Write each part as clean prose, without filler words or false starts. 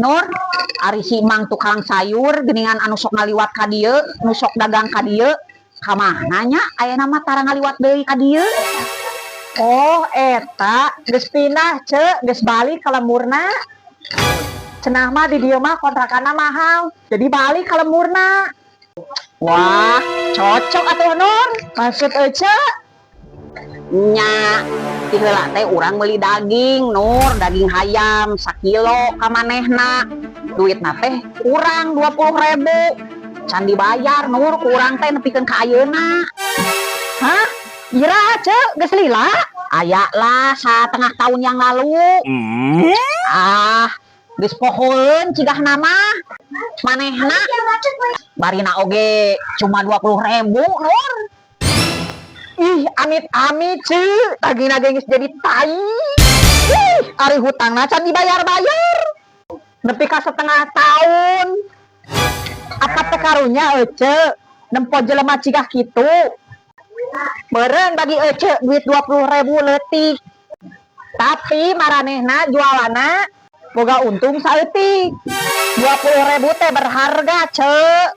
Nur, ari si Mang tukang sayur geningan anu sok ngaliwat ka dieu, nu sok dagang ka dieu, ka mana nya ayeuna mah tara ngaliwat deui ka dieu? Oh, eta geus pindah, Cek, geus balik ka lemurna. Cenah mah di dieu mah kontrakanna mahal, jadi balik ka lemurna. Wah, cocok atuh Nur. Maksud Ece? Nya, ti heula teh urang meuli daging, Nur, daging hayam 1 kilo ka manehna. Duitna teh kurang 20.000. Can dibayar Nur, kurang teh nepikeun ka ayeuna. Hah? Ira, Cek, geus lila? Aya lah 1/2 tahun yang lalu. Geus pohoeun cigah nama. Manehna barina oge cuma 20.000 Nur. Ih, amit-amit, Cek, dagingna geus jadi tai. Ih, ari hutangna can dibayar-bayar. Nepi ka 1/2 tahun. Apa teh karunya Ece? Nempo jelema cigah kitu. Meureun bagi Ece duit 20.000 leutik. Tapi maranehna jualanna boga untung saeutik. 20.000 teh berharga, Cek.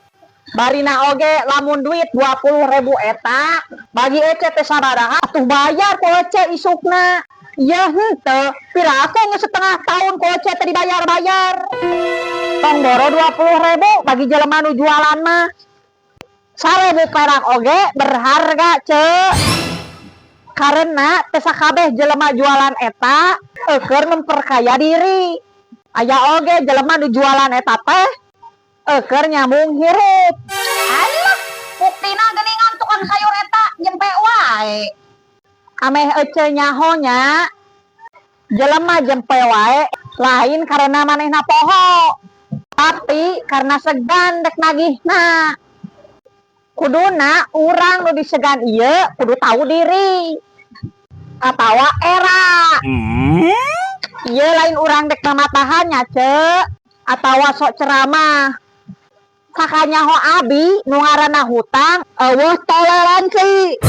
Barina oge lamun duit 20.000 eta bagi Ece teh sabaraha atuh bayar ku Ece isukna. Ya henteu, piraku geus 1/2 tahun ku Ece teh dibayar-bayar. Tong boro 20.000 bagi jelema nu jualan mah 1.000 perak oge berharga, Cek. Karena teh sakabeh jelema jualan eta keur memperkaya diri. Aya oge jelema nu jualan eta teh keur nyambung hirup. Alah, buktina geningan tukang sayur eta jempe wae. Ameh Ece nyaho nya jelema jempe wae lain karena manehna poho, tapi karena segan dek nagihna. Kuduna urang nu disegan ieu kudu tahu diri atawa era. Ieu lain urang dek mamatahan nya, Cek, atawa sok ceramah. Sakanyaho abi nu ngaranna hutang eueuh toleransi.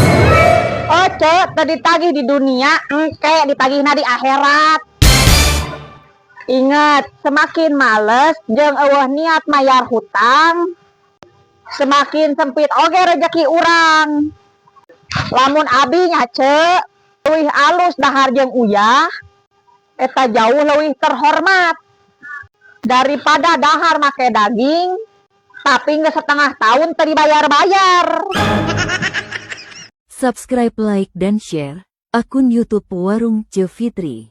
Oh, Cek, teu ditagih di dunia engke ditagihna di akhirat. Ingat, semakin males jeung eueuh niat mayar hutang, semakin sempit oge rezeki urang. Lamun abi nya, Cek, leuwih alus dahar jeung uyah, eta jauh leuwih terhormat daripada dahar make daging tapi geus 1/2 tahun teu dibayar-bayar. Subscribe, like, dan share akun YouTube Warung Ce Fitri.